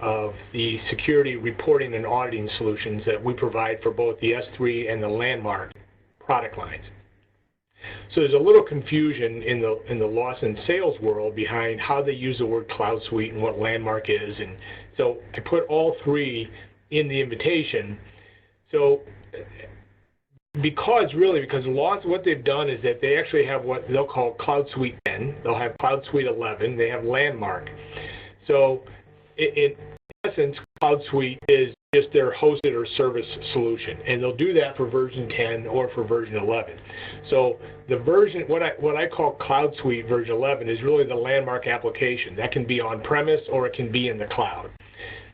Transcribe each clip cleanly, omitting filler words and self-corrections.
of the security reporting and auditing solutions that we provide for both the S3 and the Landmark product lines. So there's a little confusion in the Lawson sales world behind how they use the word CloudSuite and what Landmark is, and so I put all three in the invitation. So because Lawson, what they've done is that they actually have what they'll call CloudSuite 10, they'll have CloudSuite 11, they have Landmark. So in essence, CloudSuite is just their hosted or service solution, and they'll do that for version 10 or for version 11. So the version, what I call CloudSuite version 11 is really the Landmark application. That can be on-premise or it can be in the cloud.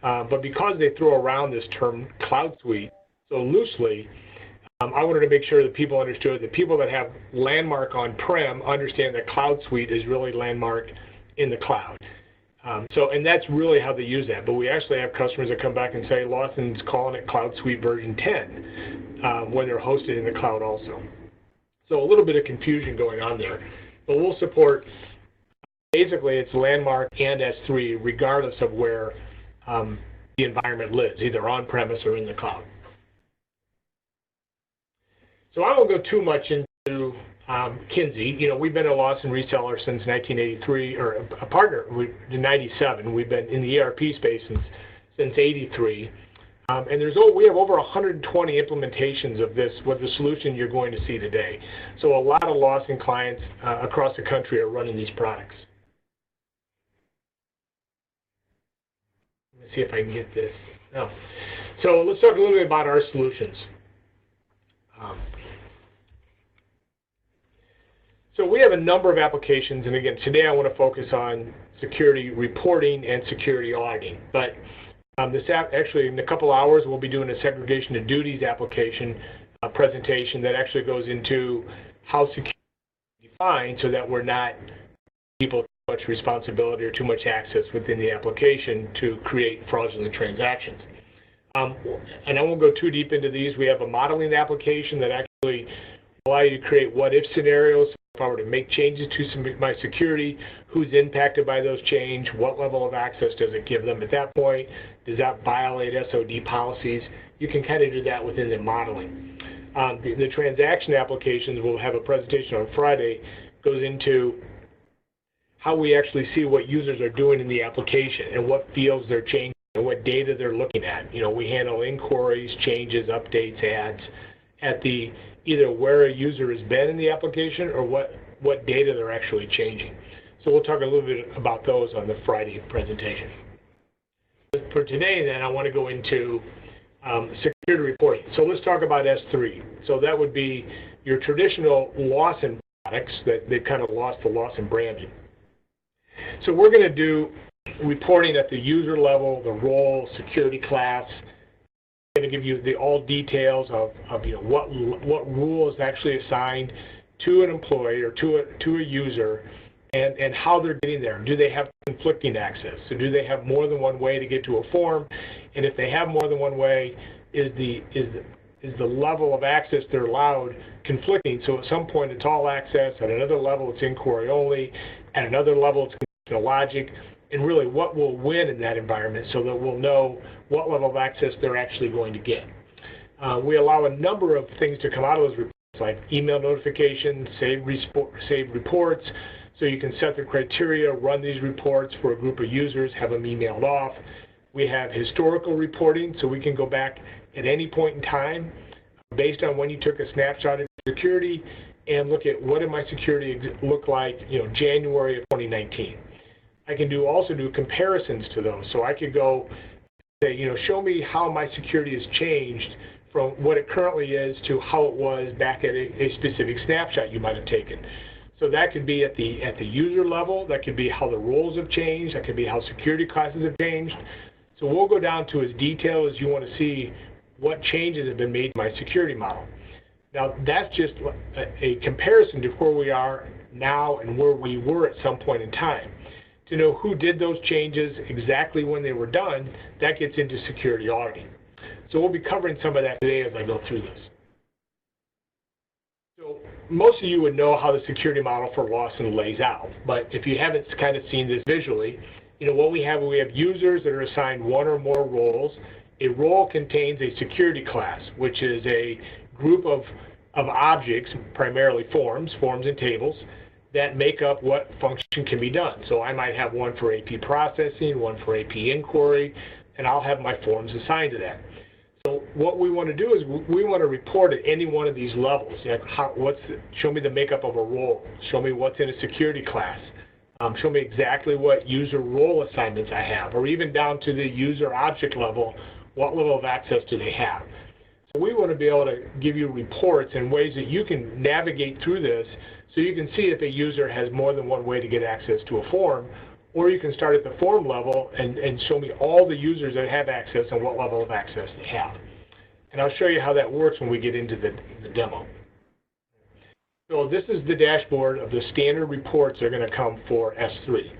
But because they throw around this term CloudSuite so loosely, I wanted to make sure that people understood that people that have Landmark on-prem understand that CloudSuite is really Landmark in the cloud. And that's really how they use that. But we actually have customers that come back and say Lawson's calling it CloudSuite version 10 when they're hosted in the cloud also. So a little bit of confusion going on there. But we'll support, basically it's Landmark and S3 regardless of where the environment lives, either on-premise or in the cloud. So I won't go too much into Kinsey. You know, we've been a Lawson reseller since 1983, or a partner in 97. We've been in the ERP space since 83. And we have over 120 implementations of this, what the solution you're going to see today. So a lot of Lawson clients across the country are running these products. Let me see if I can get this. No. So let's talk a little bit about our solutions. So we have a number of applications, and again, today I want to focus on security reporting and security auditing. But actually, in a couple hours, we'll be doing a segregation of duties application presentation that actually goes into how security is defined so that we're not people too much responsibility or too much access within the application to create fraudulent transactions. And I won't go too deep into these. We have a modeling application that actually allows you to create what-if scenarios. If I were to make changes to my security, who's impacted by those changes, what level of access does it give them at that point, does that violate SOD policies? You can kind of do that within the modeling. The transaction applications, we'll have a presentation on Friday, goes into how we actually see what users are doing in the application and what fields they're changing and what data they're looking at. You know, we handle inquiries, changes, updates, adds at the either where a user has been in the application or what data they're actually changing. So we'll talk a little bit about those on the Friday presentation. For today, then, I want to go into security reporting. So let's talk about S3. So that would be your traditional Lawson products that they've kind of lost the Lawson branding. So we're going to do reporting at the user level, the role, security class. Going to give you all details of you know what rule is actually assigned to an employee or to a user, and how they're getting there. Do they have conflicting access? So do they have more than one way to get to a form? And if they have more than one way, is the level of access they're allowed conflicting? So at some point it's all access, at another level it's inquiry only, at another level it's conditional logic. And really what will win in that environment so that we'll know what level of access they're actually going to get. We allow a number of things to come out of those reports, like email notifications, save reports, so you can set the criteria, run these reports for a group of users, have them emailed off. We have historical reporting, so we can go back at any point in time based on when you took a snapshot of security and look at what did my security look like, you know, January of 2019. I can also do comparisons to those. So I could go say, you know, show me how my security has changed from what it currently is to how it was back at a specific snapshot you might have taken. So that could be at the user level. That could be how the roles have changed. That could be how security classes have changed. So we'll go down to as detailed as you want to see what changes have been made to my security model. Now, that's just a comparison to where we are now and where we were at some point in time. To know who did those changes, exactly when they were done, that gets into security auditing. So we'll be covering some of that today as I go through this. So most of you would know how the security model for Lawson lays out, but if you haven't kind of seen this visually, what we have users that are assigned one or more roles. A role contains a security class, which is a group of objects, primarily forms and tables, that make up what function can be done. So I might have one for AP processing, one for AP inquiry, and I'll have my forms assigned to that. So what we want to do is we want to report at any one of these levels. Show me the makeup of a role. Show me what's in a security class. Show me exactly what user role assignments I have, or even down to the user object level, what level of access do they have. So we want to be able to give you reports in ways that you can navigate through this so you can see if a user has more than one way to get access to a form, or you can start at the form level and show me all the users that have access and what level of access they have. And I'll show you how that works when we get into the demo. So this is the dashboard of the standard reports that are going to come for S3.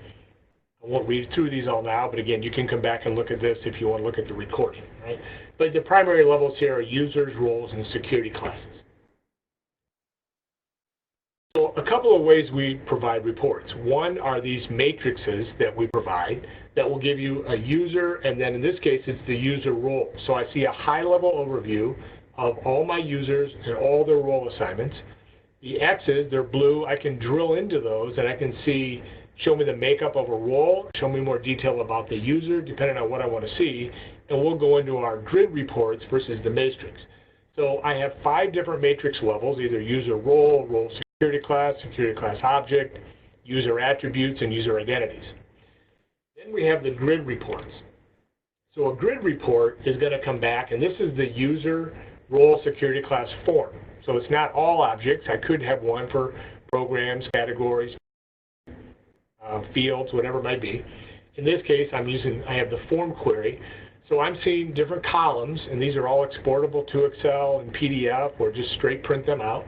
I won't read through these all now, but again, you can come back and look at this if you want to look at the recording, right? But the primary levels here are users, roles, and security classes. So a couple of ways we provide reports. One are these matrices that we provide that will give you a user, and then in this case, it's the user role. So I see a high-level overview of all my users and all their role assignments. The X's, they're blue. I can drill into those, and I can see, show me the makeup of a role, show me more detail about the user, depending on what I want to see, and we'll go into our grid reports versus the matrix. So I have 5 different matrix levels, either user role, role security class object, user attributes, and user identities. Then we have the grid reports. So a grid report is going to come back, and this is the user role security class form. So it's not all objects. I could have one for programs, categories, fields, whatever it might be. In this case, I have the form query. So I'm seeing different columns, and these are all exportable to Excel and PDF, or just straight print them out.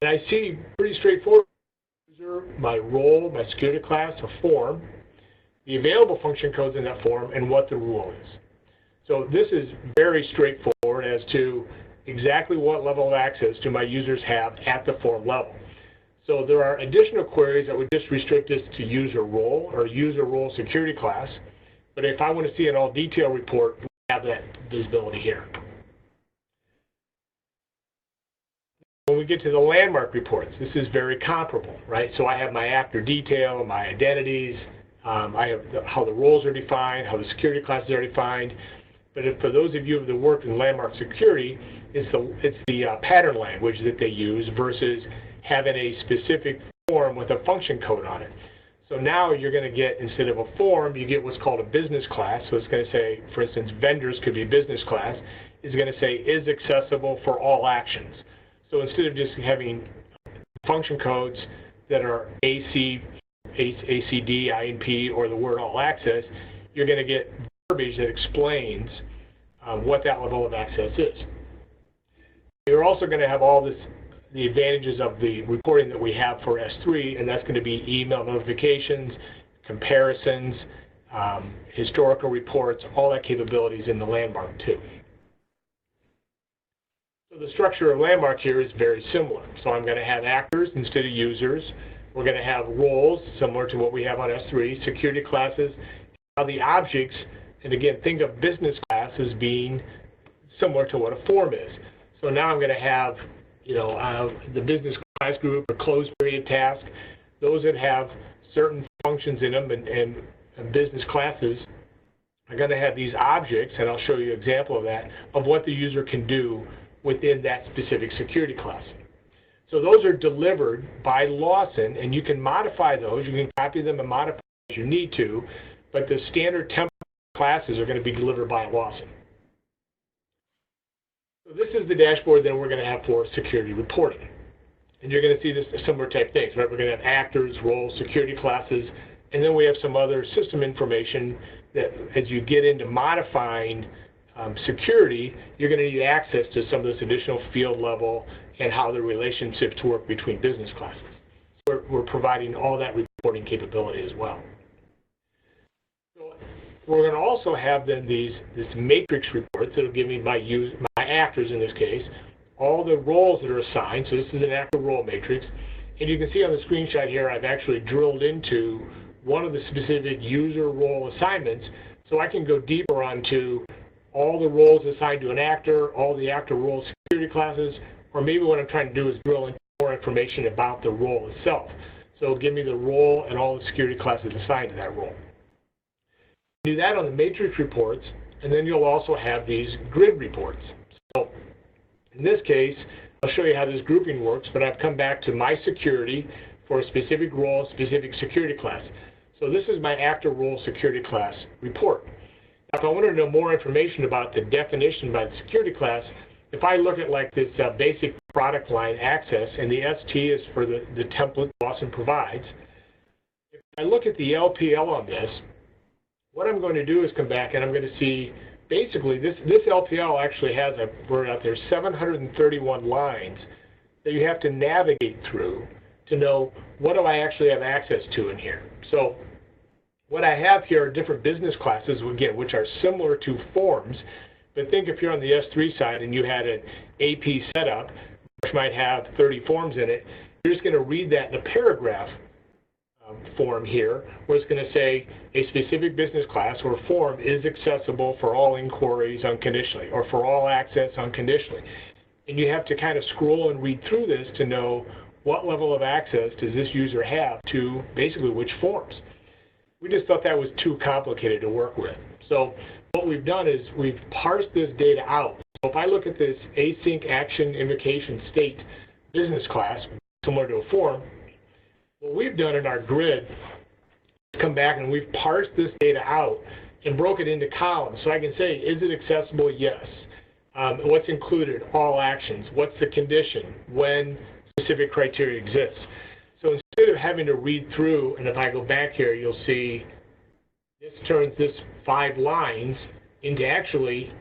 And I see pretty straightforward user, my role, my security class, a form, the available function codes in that form, and what the rule is. So this is very straightforward as to exactly what level of access do my users have at the form level. So there are additional queries that would just restrict this to user role or user role security class. But if I want to see an all detail report, we have that visibility here. When we get to the landmark reports, this is very comparable, right? So I have my actor detail, my identities, I have how the roles are defined, how the security classes are defined. But for those of you that work in landmark security, it's the pattern language that they use versus having a specific form with a function code on it. So now you're going to get, instead of a form, you get what's called a business class. So it's going to say, for instance, vendors could be business class. It's going to say is accessible for all actions. So instead of just having function codes that are AC, ACD, INP, or the word all access, you're going to get verbiage that explains what that level of access is. You're also going to have all the advantages of the reporting that we have for S3, and that's going to be email notifications, comparisons, historical reports, all that capabilities in the landmark too. So the structure of landmark here is very similar. So I'm going to have actors instead of users. We're going to have roles similar to what we have on S3, security classes. Now the objects, and again, think of business class as being similar to what a form is. So now I'm going to have, the business class group, a closed period task, those that have certain functions in them and business classes are going to have these objects, and I'll show you an example of that, of what the user can do within that specific security class. So those are delivered by Lawson, and you can modify those. You can copy them and modify as you need to, but the standard template classes are going to be delivered by Lawson. So this is the dashboard that we're going to have for security reporting. And you're going to see this similar type things, right? We're going to have actors, roles, security classes, and then we have some other system information that as you get into modifying security, you're going to need access to some of this additional field level and how the relationships work between business classes. We're providing all that reporting capability as well. So we're going to also have then this matrix reports that will give me my actors in this case, all the roles that are assigned. So this is an actor role matrix. And you can see on the screenshot here, I've actually drilled into one of the specific user role assignments, so I can go deeper onto all the roles assigned to an actor, all the actor role security classes, or maybe what I'm trying to do is drill into more information about the role itself. So give me the role and all the security classes assigned to that role. Do that on the matrix reports, and then you'll also have these grid reports. So in this case, I'll show you how this grouping works, but I've come back to my security for a specific role, specific security class. So this is my actor role security class report. Now, if I wanted to know more information about the definition by the security class, if I look at like this basic product line access, and the ST is for the template Lawson provides, if I look at the LPL on this, what I'm going to do is come back and I'm going to see basically this LPL actually has a word out there, 731 lines that you have to navigate through to know what do I actually have access to in here. So what I have here are different business classes, again, which are similar to forms, but think if you're on the S3 side and you had an AP setup, which might have 30 forms in it, you're just going to read that in a paragraph form here, where it's going to say a specific business class or form is accessible for all inquiries unconditionally, or for all access unconditionally. And you have to kind of scroll and read through this to know what level of access does this user have to basically which forms. We just thought that was too complicated to work with. So what we've done is we've parsed this data out. So if I look at this async action invocation state business class, similar to a form, what we've done in our grid is come back and we've parsed this data out and broke it into columns. So I can say, is it accessible? Yes. What's included? All actions. What's the condition? When specific criteria exists. So instead of having to read through, and if I go back here, you'll see this turns this 5 lines into actually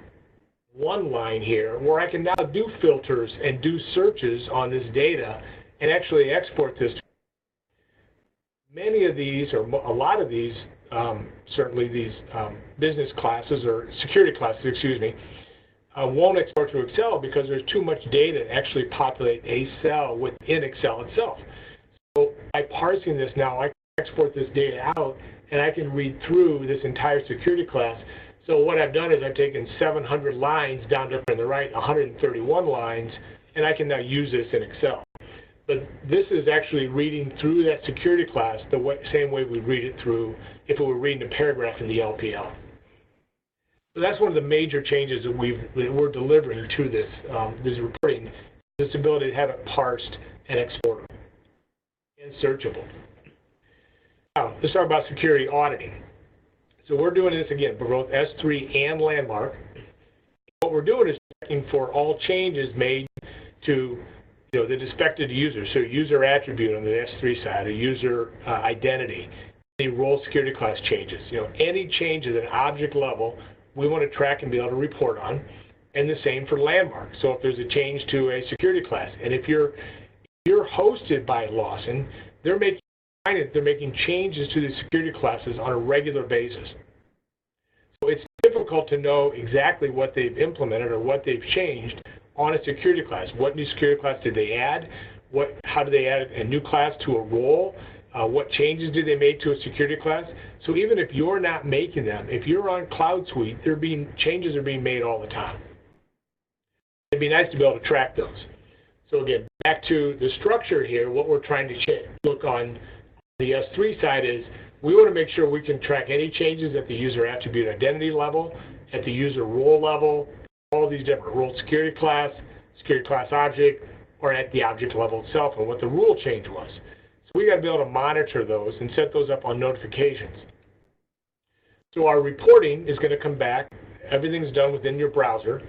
1 line here, where I can now do filters and do searches on this data and actually export this. Many of these, or a lot of these, certainly these business classes or security classes, excuse me, won't export to Excel because there's too much data to actually populate a cell within Excel itself. So by parsing this now, I can export this data out and I can read through this entire security class. So what I've done is I've taken 700 lines down to the right, 131 lines, and I can now use this in Excel. But this is actually reading through that security class the same way we read it through if it were reading a paragraph in the LPL. So that's one of the major changes that we're delivering to this, this reporting, this ability to have it parsed and exportable and searchable. Now, let's talk about security auditing. So we're doing this again for both S3 and Landmark. What we're doing is checking for all changes made to that is expected to users. So user attribute on the S3 side, a user identity, any role security class changes. Any changes at an object level, we want to track and be able to report on. And the same for Landmark. So if there's a change to a security class, and if you're hosted by Lawson, they're making changes to the security classes on a regular basis. So it's difficult to know exactly what they've implemented or what they've changed on a security class. What new security class did they add? How do they add a new class to a role? What changes did they make to a security class? So even if you're not making them, if you're on CloudSuite, changes are being made all the time. It'd be nice to be able to track those. So again, back to the structure here, what we're trying to look on the S3 side is we want to make sure we can track any changes at the user attribute identity level, at the user role level, all these different role security class object, or at the object level itself, and what the rule change was. So we got to be able to monitor those and set those up on notifications. So our reporting is going to come back. Everything's done within your browser.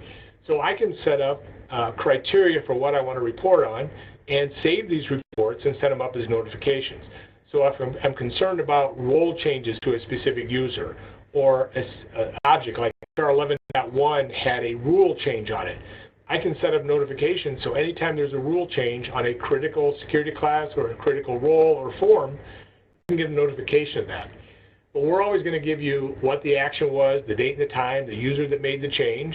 So I can set up criteria for what I want to report on and save these reports and set them up as notifications. So if I'm concerned about role changes to a specific user, or an object like R11.1 had a rule change on it, I can set up notifications so anytime there's a rule change on a critical security class or a critical role or form, you can get a notification of that. But we're always going to give you what the action was, the date and the time, the user that made the change.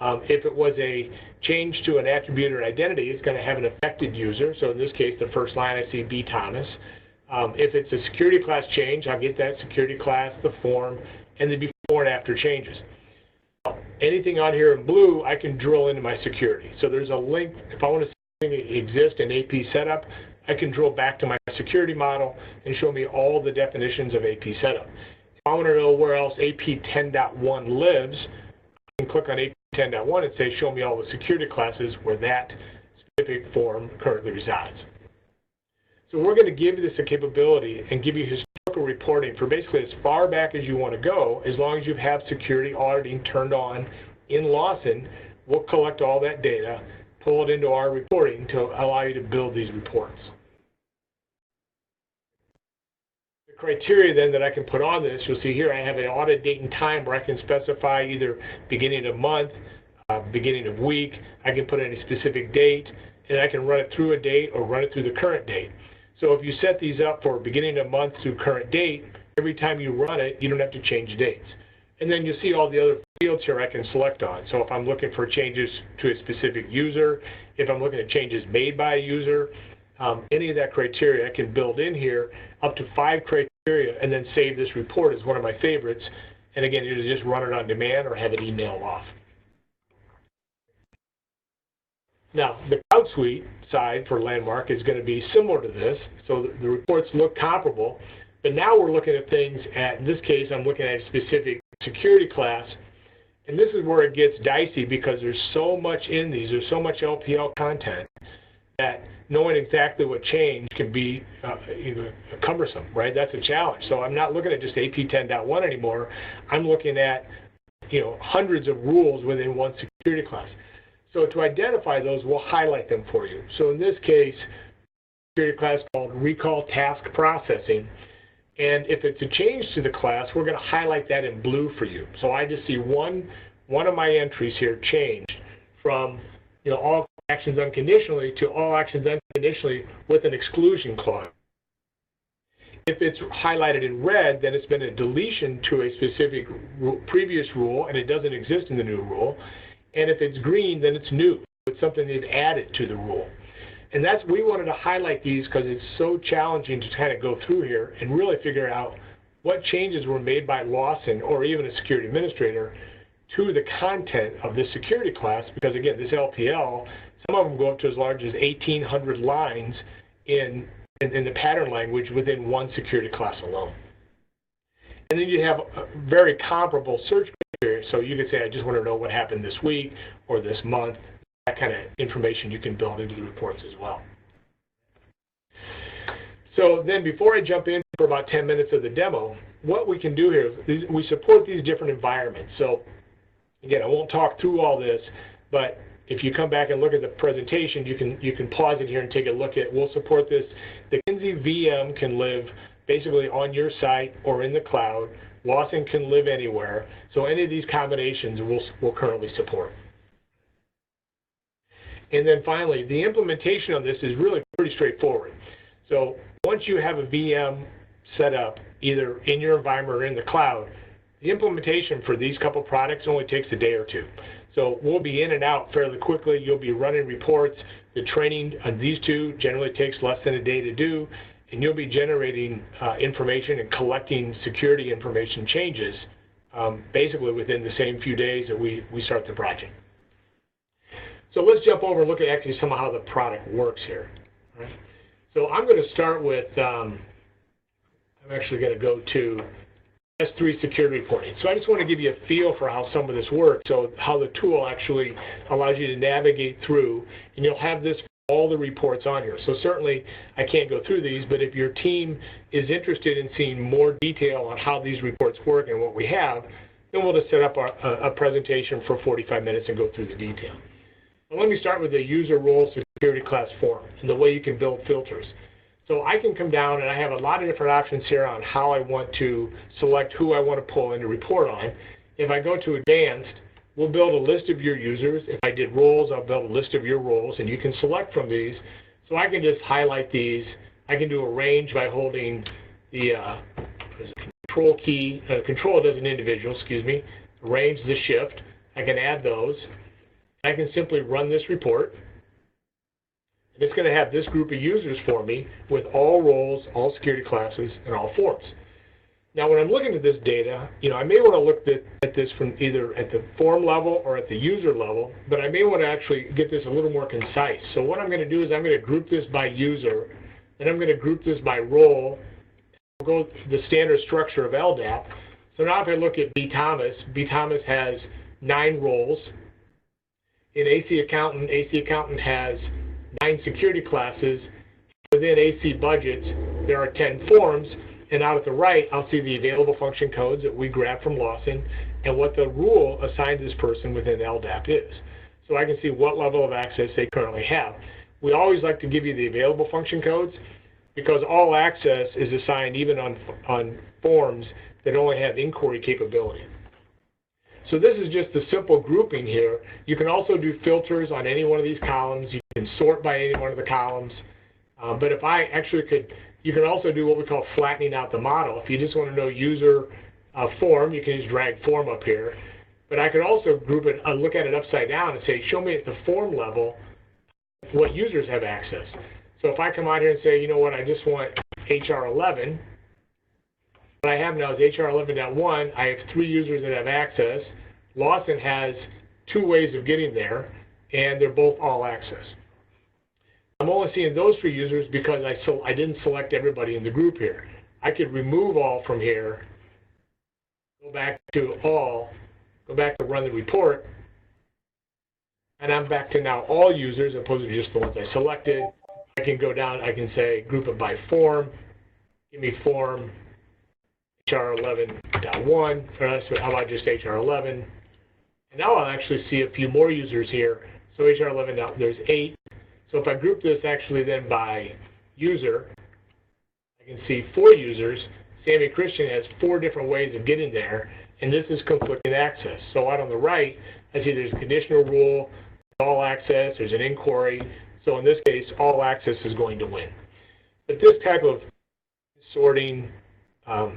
If it was a change to an attribute or identity, it's going to have an affected user. So in this case, the first line I see B. Thomas. If it's a security class change, I'll get that security class, the form, and the before and after changes. Anything on here in blue, I can drill into my security. So there's a link. If I want to see something exist in AP setup, I can drill back to my security model and show me all the definitions of AP setup. If I want to know where else AP 10.1 lives, I can click on AP 10.1 and say, show me all the security classes where that specific form currently resides. So we're going to give you this a capability and give you historical reporting for basically as far back as you want to go. As long as you have security auditing turned on in Lawson, we'll collect all that data, pull it into our reporting to allow you to build these reports. The criteria then that I can put on this, you'll see here I have an audit date and time where I can specify either beginning of month, beginning of week. I can put in a specific date, and I can run it through a date or run it through the current date. So if you set these up for beginning of month through current date, every time you run it, you don't have to change dates. And then you see all the other fields here I can select on. So if I'm looking for changes to a specific user, if I'm looking at changes made by a user, any of that criteria I can build in here, up to 5 criteria, and then save this report as one of my favorites. And again, either just run it on demand or have it emailed off. Now, the CloudSuite side for Landmark is going to be similar to this, so the reports look comparable, but now we're looking at things in this case, I'm looking at a specific security class, and this is where it gets dicey because there's so much in these, there's so much LPL content that knowing exactly what changed can be cumbersome, right? That's a challenge. So I'm not looking at just AP 10.1 anymore. I'm looking at, hundreds of rules within one security class. So to identify those, we'll highlight them for you. So in this case, security class called Recall Task Processing. And if it's a change to the class, we're going to highlight that in blue for you. So I just see one of my entries here changed from all actions unconditionally to all actions unconditionally with an exclusion clause. If it's highlighted in red, then it's been a deletion to a specific previous rule and it doesn't exist in the new rule. And if it's green, then it's new. It's something they've added to the rule. And we wanted to highlight these because it's so challenging to kind of go through here and really figure out what changes were made by Lawson or even a security administrator to the content of this security class. Because again, this LPL, some of them go up to as large as 1,800 lines in the pattern language within one security class alone. And then you have a very comparable search criteria. So you could say, I just want to know what happened this week or this month. That kind of information you can build into the reports as well. So then before I jump in for about 10 minutes of the demo, what we can do here is we support these different environments. So again, I won't talk through all this, but if you come back and look at the presentation, you can pause it here and take a look at, we'll support this. The Kinsey VM can live basically on your site or in the cloud. Lawson can live anywhere. So any of these combinations we'll currently support. And then finally, the implementation of this is really pretty straightforward. So once you have a VM set up, either in your environment or in the cloud, the implementation for these couple products only takes a day or two. So we'll be in and out fairly quickly. You'll be running reports. The training on these two generally takes less than a day to do, and you'll be generating information and collecting security information changes basically within the same few days that we start the project. So let's jump over and look at actually some of how the product works here. Right? So I'm going to start with, I'm actually going to go to S3 security reporting. So I just want to give you a feel for how some of this works, so how the tool actually allows you to navigate through, and you'll have this for all the reports on here. So certainly I can't go through these, but if your team is interested in seeing more detail on how these reports work and what we have, then we'll just set up a presentation for 45 minutes and go through the detail. Well, let me start with the user role security class form and the way you can build filters. So I can come down and I have a lot of different options here on how I want to select who I want to pull in to report on. If I go to advanced, we'll build a list of your users. If I did roles, I'll build a list of your roles, and you can select from these. So I can just highlight these. I can do a range by holding the control key. Control does an individual, excuse me. Range the shift. I can add those. I can simply run this report. And it's going to have this group of users for me with all roles, all security classes, and all forms. Now, when I'm looking at this data, I may want to look at this from either at the form level or at the user level, but I may want to actually get this a little more concise. So what I'm going to do is I'm going to group this by user, and I'm going to group this by role. We'll go the standard structure of LDAP. So now if I look at B. Thomas has 9 roles. In AC Accountant has 9 security classes. Within AC Budgets, there are 10 forms. And out at the right, I'll see the available function codes that we grabbed from Lawson and what the rule assigned to this person within LDAP is. So I can see what level of access they currently have. We always like to give you the available function codes because all access is assigned even on forms that only have inquiry capability. So this is just a simple grouping here. You can also do filters on any one of these columns. You can sort by any one of the columns. But if I actually could, you can also do what we call flattening out the model. If you just want to know user form, you can just drag form up here. But I could also group it, look at it upside down and say, show me at the form level what users have access. So if I come out here and say, you know what, I just want HR 11, what I have now is HR 11.1. I have 3 users that have access. Lawson has 2 ways of getting there, and they're both all access. I'm only seeing those 3 users because I didn't select everybody in the group here. I could remove all from here, go back to all, go back to run the report, and I'm back to now all users as opposed to just the ones I selected. I can go down, I can say group it by form, give me form HR 11.1, or how about just HR 11? And now I'll actually see a few more users here. So HR 11, now there's 8. So if I group this actually then by user, I can see 4 users. Sammy Christian has 4 different ways of getting there, and this is conflicted access. So out on the right, I see there's a conditional rule, all access, there's an inquiry. So in this case, all access is going to win. But this type of sorting,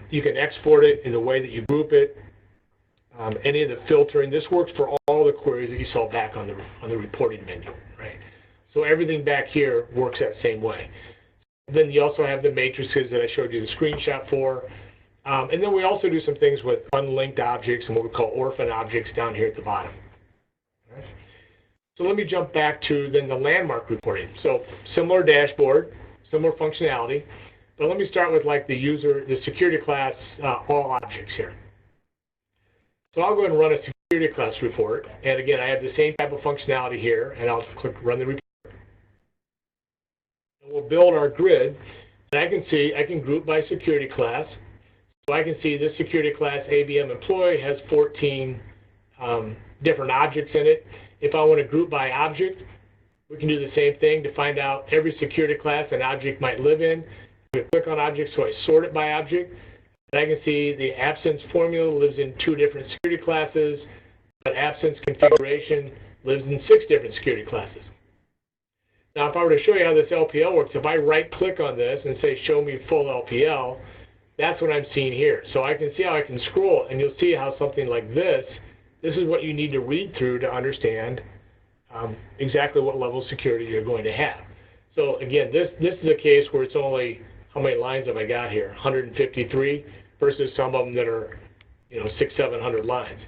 you can export it in the way that you group it. Any of the filtering, this works for all the queries that you saw back on the reporting menu, right? So everything back here works that same way. Then you also have the matrices that I showed you the screenshot for. And then we also do some things with unlinked objects and what we call orphan objects down here at the bottom. Right. So let me jump back to then the landmark reporting. So similar dashboard, similar functionality, but let me start with like the security class all objects here. So I'll go ahead and run a security class report. And again, I have the same type of functionality here, and I'll click run the report. And we'll build our grid, and I can group by security class. So I can see this security class ABM employee has 14 different objects in it. If I want to group by object, we can do the same thing to find out every security class an object might live in. We click on object, so I sort it by object. And I can see the absence formula lives in 2 different security classes, but absence configuration lives in 6 different security classes. Now, if I were to show you how this LPL works, if I right-click on this and say show me full LPL, that's what I'm seeing here. So I can see how I can scroll, and you'll see how something like this is what you need to read through to understand exactly what level of security you're going to have. So again, this is a case where it's only, how many lines have I got here? 153 versus some of them that are, 600, 700 lines.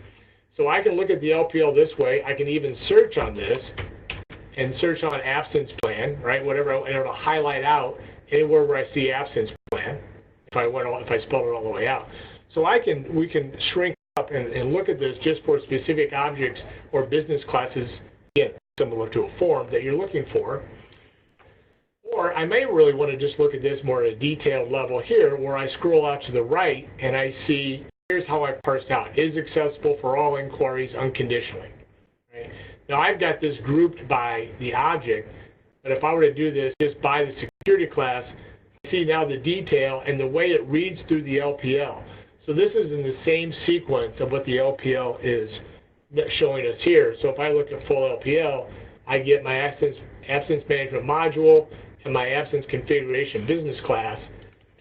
So I can look at the LPL this way. I can even search on this and search on absence plan, right? Whatever, and it'll highlight out anywhere where I see absence plan if I spell it all the way out. So we can shrink up and look at this just for specific objects or business classes, again, similar to a form that you're looking for. Or I may really want to just look at this more at a detailed level here where I scroll out to the right and I see, here's how I parsed out, is accessible for all inquiries unconditionally. Right? Now I've got this grouped by the object, but if I were to do this just by the security class, I see now the detail and the way it reads through the LPL. So this is in the same sequence of what the LPL is showing us here. So if I look at full LPL, I get my absence management module and my absence configuration business class,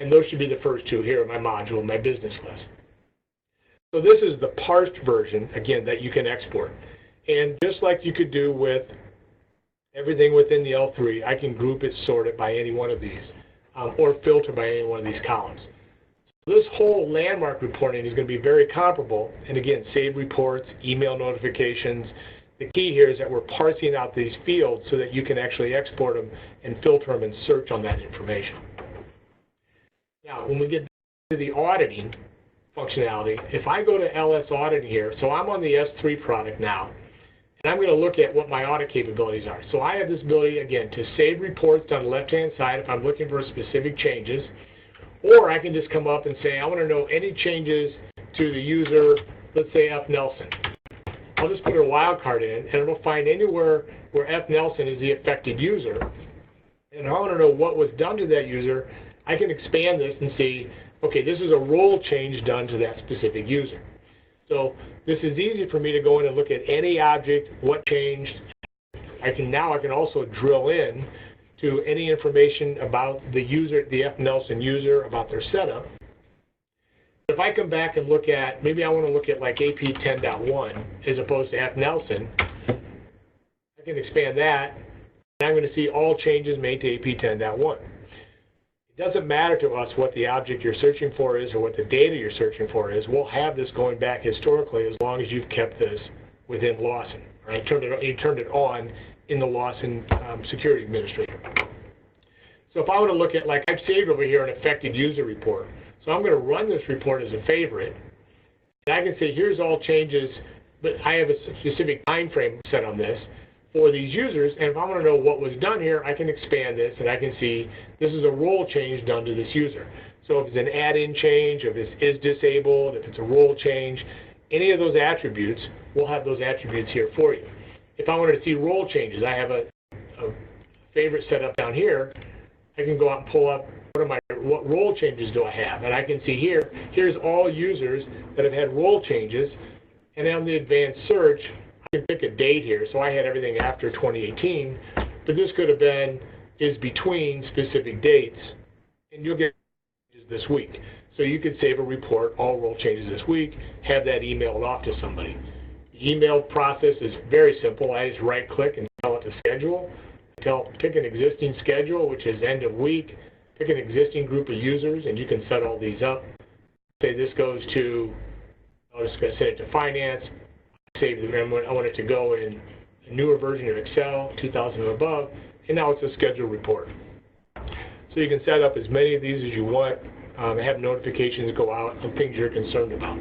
and those should be the first 2 here, my module, my business class. So this is the parsed version, again, that you can export. And just like you could do with Everything within the L3, I can group it, sort it by any one of these, or filter by any one of these columns. So this whole landmark reporting is going to be very comparable. And again, save reports, email notifications. The key here is that we're parsing out these fields so that you can actually export them and filter them and search on that information. Now, when we get to the auditing functionality, if I go to LS Auditing here, so I'm on the S3 product now, and I'm going to look at what my audit capabilities are. So I have this ability, again, to save reports on the left-hand side if I'm looking for specific changes, or I can just come up and say, I want to know any changes to the user, let's say F. Nelson. I'll just put a wildcard in, and it'll find anywhere where F. Nelson is the affected user. And I want to know what was done to that user. I can expand this and see, okay, this is a role change done to that specific user. So this is easy for me to go in and look at any object, what changed. I can also drill in to any information about the user, the F. Nelson user, about their setup. If I come back and look at, maybe I want to look at like AP 10.1 as opposed to F. Nelson, I can expand that, and I'm going to see all changes made to AP 10.1. It doesn't matter to us what the object you're searching for is or what the data you're searching for is. We'll have this going back historically as long as you've kept this within Lawson. Right? You turned it on in the Lawson Security Administrator. So if I want to look at, like I've saved over here an affected user report. So I'm going to run this report as a favorite. And I can say here's all changes, but I have a specific time frame set on this for these users, and if I want to know what was done here, I can expand this, and I can see this is a role change done to this user. So if it's an add-in change, if it is disabled, if it's a role change, any of those attributes, we'll have those attributes here for you. If I wanted to see role changes, I have a favorite set up down here. I can go out and pull up what role changes do I have, and I can see here, here's all users that have had role changes, and on the advanced search, I can pick a date here. So I had everything after 2018, but this could have been is between specific dates, and you'll get this week. So you could save a report, all role changes this week, have that emailed off to somebody. The email process is very simple. I just right-click and tell it to schedule. Pick an existing schedule, which is end of week. Pick an existing group of users, and you can set all these up. Say this goes to, I'm just going to set it to finance. Save the memory. I want it to go in a newer version of Excel, 2000 and above, and now it's a scheduled report. So you can set up as many of these as you want, have notifications go out on things you're concerned about.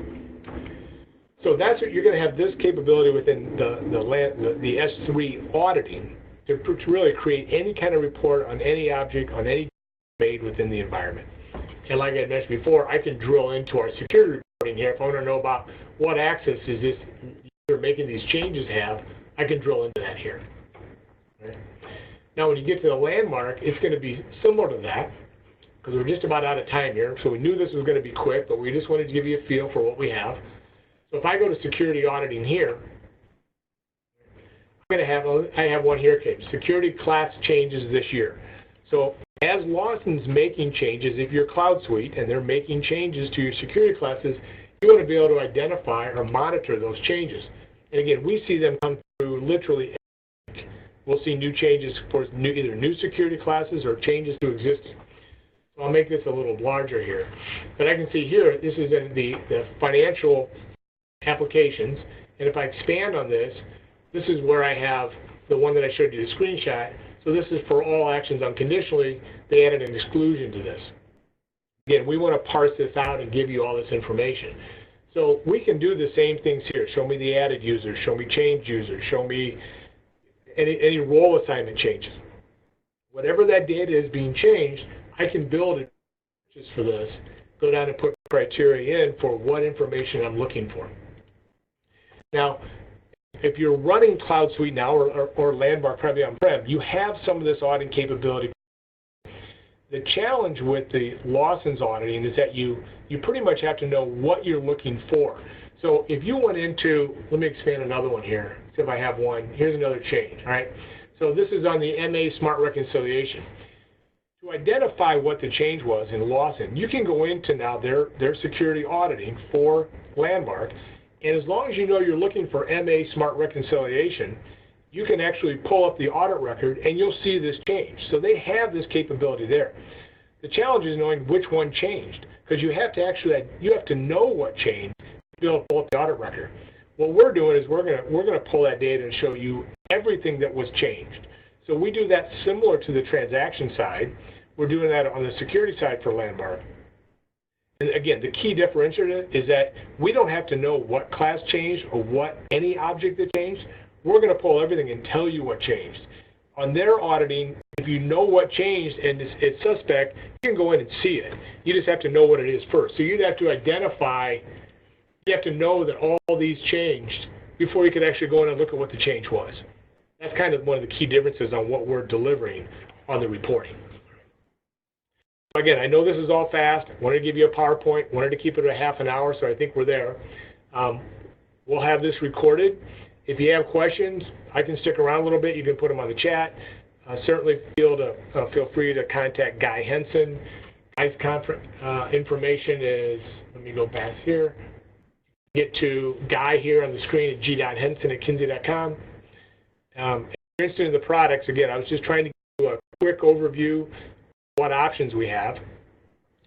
So that's what you're going to have this capability within the S3 auditing to really create any kind of report on any object, on any made within the environment. And like I mentioned before, I can drill into our security reporting here. If I want to know about what access is this user making these changes have, I can drill into that here. Right? Now when you get to the landmark, it's going to be similar to that, because we're just about out of time here. So we knew this was going to be quick, but we just wanted to give you a feel for what we have. So if I go to security auditing here, I have one here, okay, security class changes this year. So as Lawson's making changes, if you're CloudSuite and they're making changes to your security classes, you want to be able to identify or monitor those changes. And again, we see them come through literally every week. We'll see new changes for either new security classes or changes to existing. So I'll make this a little larger here. But I can see here, this is in the financial applications. And if I expand on this, this is where I have the one that I showed you the screenshot. So this is for all actions unconditionally. They added an exclusion to this. Again, we want to parse this out and give you all this information. So we can do the same things here. Show me the added users, show me changed users, show me any role assignment changes. Whatever that data is being changed, I can build it just for this. Go down and put criteria in for what information I'm looking for. Now, if you're running CloudSuite now or Landmark probably on-prem, you have some of this auditing capability. The challenge with the Lawson's auditing is that you pretty much have to know what you're looking for. So if you went into, let me expand another one here. See if I have one. Here's another change, all right? So this is on the MA Smart Reconciliation. To identify what the change was in Lawson, you can go into now their security auditing for Landmark, and as long as you know you're looking for MA Smart Reconciliation, you can actually pull up the audit record and you'll see this change. So they have this capability there. The challenge is knowing which one changed, because you have to know what changed to be able to pull up the audit record. What we're doing is we're gonna pull that data and show you everything that was changed. So we do that similar to the transaction side. We're doing that on the security side for Landmark. And again, the key differentiator is that we don't have to know what class changed or what any object that changed. We're going to pull everything and tell you what changed. On their auditing, if you know what changed and it's suspect, you can go in and see it. You just have to know what it is first. So you'd have to identify, you have to know that all these changed before you could actually go in and look at what the change was. That's kind of one of the key differences on what we're delivering on the reporting. Again, I know this is all fast. I wanted to give you a PowerPoint. Wanted to keep it at half an hour, so I think we're there. We'll have this recorded. If you have questions, I can stick around a little bit. You can put them on the chat. Certainly feel free to contact Guy Henson. Guy's conference information is, let me go back here. Get to Guy here on the screen at g.henson@kinsey.com. If you're interested in the products, again, I was just trying to give you a quick overview of what options we have.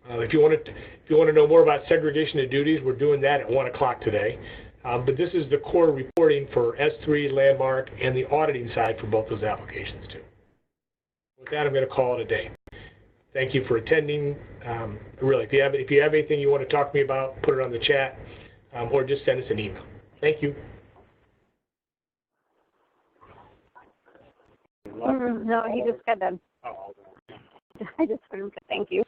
If you want to know more about segregation of duties, we're doing that at 1 o'clock today. But this is the core reporting for S3, Landmark, and the auditing side for both those applications too. With that, I'm going to call it a day. Thank you for attending. Really, if you have anything you want to talk to me about, put it on the chat, or just send us an email. Thank you. No, he just got done. Oh. I just heard him say thank you.